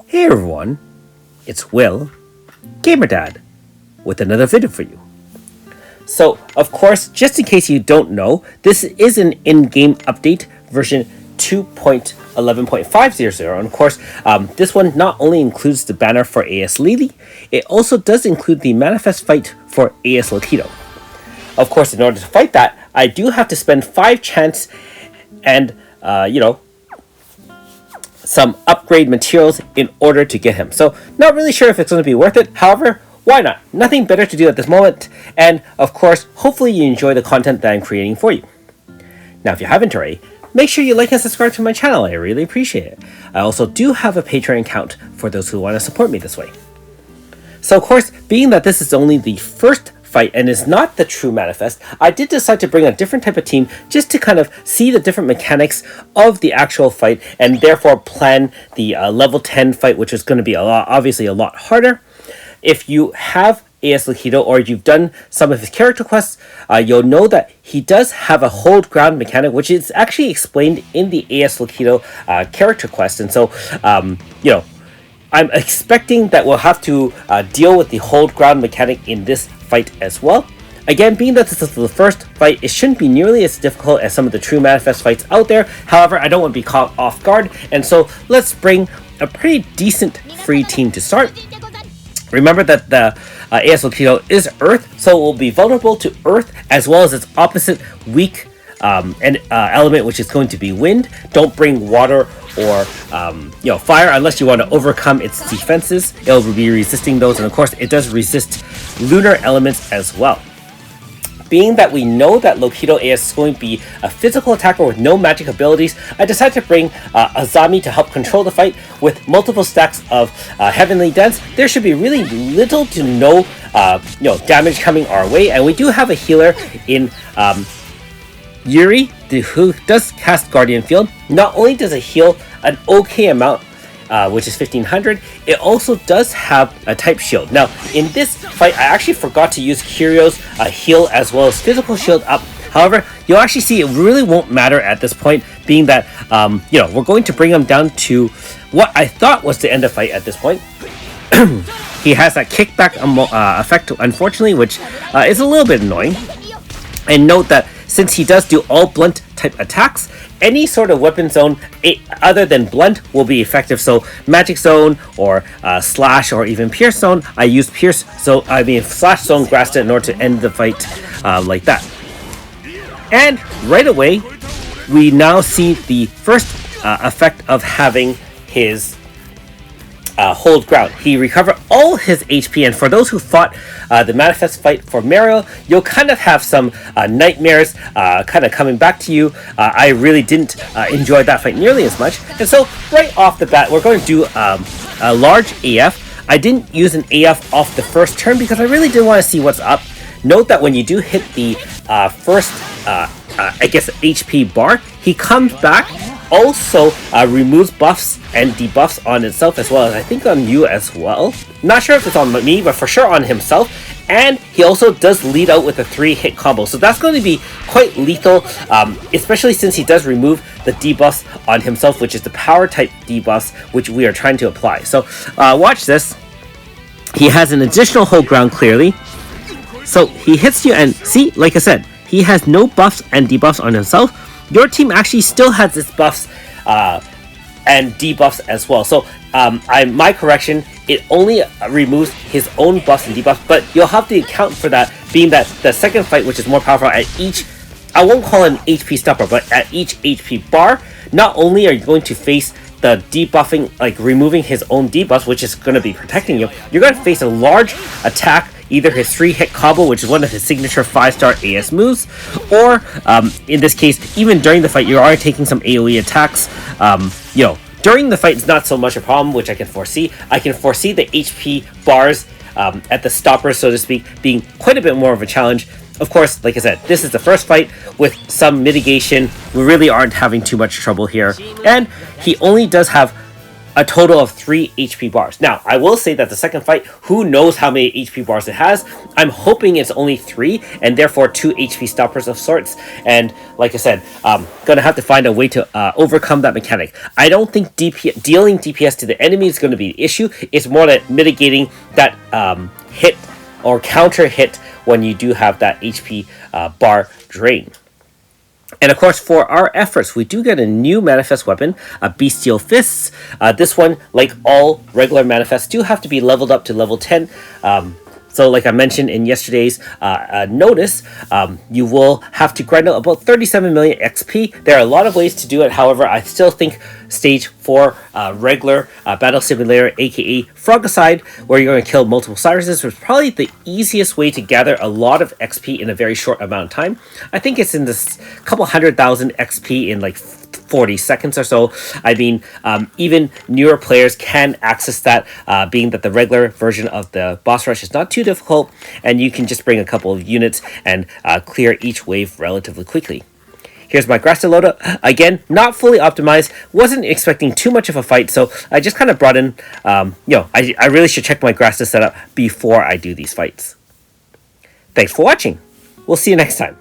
Hey everyone, it's Will, GamerDad, with another video for you. So, of course, just in case you don't know, this is an in-game update version 2.11.500, and of course, this one not only includes the banner for AS Lily, it also does include the manifest fight for AS Lokido. Of course, in order to fight that, I do have to spend 5 chance and, some upgrade materials in order to get him. So, not really sure if it's going to be worth it. However, why not? Nothing better to do at this moment. And, of course, hopefully you enjoy the content that I'm creating for you. Now, if you haven't already, make sure you like and subscribe to my channel. I really appreciate it. I also do have a Patreon account for those who want to support me this way. So, of course, being that this is only the first fight and is not the true manifest, I did decide to bring a different type of team just to kind of see the different mechanics of the actual fight and therefore plan the level 10 fight, which is going to be obviously a lot harder. If you have AS Lokido or you've done some of his character quests, you'll know that he does have a hold ground mechanic, which is actually explained in the AS Lokido character quest. And so, I'm expecting that we'll have to deal with the hold ground mechanic in this fight as well. Again, being that this is the first fight, it shouldn't be nearly as difficult as some of the true manifest fights out there. However, I don't want to be caught off guard, and so let's bring a pretty decent free team to start. Remember that the AS Lokido is Earth, so it will be vulnerable to Earth as well as its opposite weak element, which is going to be wind. Don't bring water or fire unless you want to overcome its defenses. It'll be resisting those, and of course it does resist lunar elements as well. Being that we know that Lokido AS is going to be a physical attacker with no magic abilities, I decided to bring Azami to help control the fight. With multiple stacks of Heavenly Dance, there should be really little to no damage coming our way, and we do have a healer in Yuri, who does cast Guardian Field. Not only does it heal an okay amount, which is 1500, it also does have a type shield. Now, in this fight, I actually forgot to use Kirio's heal as well as physical shield up. However, you'll actually see it really won't matter at this point, being that, we're going to bring him down to what I thought was the end of fight at this point. He has that kickback effect, unfortunately, which is a little bit annoying. And note that since he does do all blunt type attacks, any sort of weapon zone other than blunt will be effective. So magic zone or slash or even pierce zone, I used slash zone grassed it in order to end the fight like that. And right away, we now see the first effect of having his hold ground. He recovered all his HP, and for those who fought the manifest fight for Mario, you'll kind of have some nightmares kind of coming back to you. I really didn't enjoy that fight nearly as much, and so right off the bat, we're going to do a large AF. I didn't use an AF off the first turn because I really did want to see what's up. Note that when you do hit the first, HP bar, he comes back, also removes buffs and debuffs on itself as well as I think on you as well. Not sure if it's on me, but for sure on himself. And he also does lead out with a 3-hit combo. So that's going to be quite lethal, especially since he does remove the debuffs on himself, which is the power type debuffs, which we are trying to apply. So watch this. He has an additional hold ground clearly. So he hits you and see, like I said, he has no buffs and debuffs on himself. Your team actually still has its buffs and debuffs as well. So my correction, it only removes his own buffs and debuffs, but you'll have to account for that, being that the second fight, which is more powerful at each, I won't call it an HP stopper, but at each HP bar, not only are you going to face the debuffing, like removing his own debuffs, which is going to be protecting you, you're going to face a large attack, either his 3-hit combo, which is one of his signature 5-star AS moves, or in this case, even during the fight, you are taking some AoE attacks. During the fight, it's not so much a problem, which I can foresee. I can foresee the HP bars at the stopper, so to speak, being quite a bit more of a challenge. Of course, like I said, this is the first fight with some mitigation. We really aren't having too much trouble here. And he only does have a total of 3 HP bars. Now, I will say that the second fight, who knows how many HP bars it has. I'm hoping it's only 3, and therefore 2 HP stoppers of sorts. And like I said, gonna have to find a way to overcome that mechanic. I don't think dealing DPS to the enemy is going to be the issue. It's more that mitigating that hit or counter hit when you do have that HP bar drain. And of course, for our efforts, we do get a new manifest weapon, a Bestial Fists. This one, like all regular manifests, do have to be leveled up to level 10. So like I mentioned in yesterday's notice, you will have to grind out about 37 million XP. There are a lot of ways to do it. However, I still think stage 4 regular battle simulator, aka Frogicide, where you're going to kill multiple Cyruses, was probably the easiest way to gather a lot of XP in a very short amount of time. I think it's in this couple 100,000 XP in like 40 seconds or so. I mean, even newer players can access that, being that the regular version of the boss rush is not too difficult, and you can just bring a couple of units and clear each wave relatively quickly. Here's my Grasta loadout. Again, not fully optimized. Wasn't expecting too much of a fight, so I just kind of brought in, I really should check my Grasta setup before I do these fights. Thanks for watching. We'll see you next time.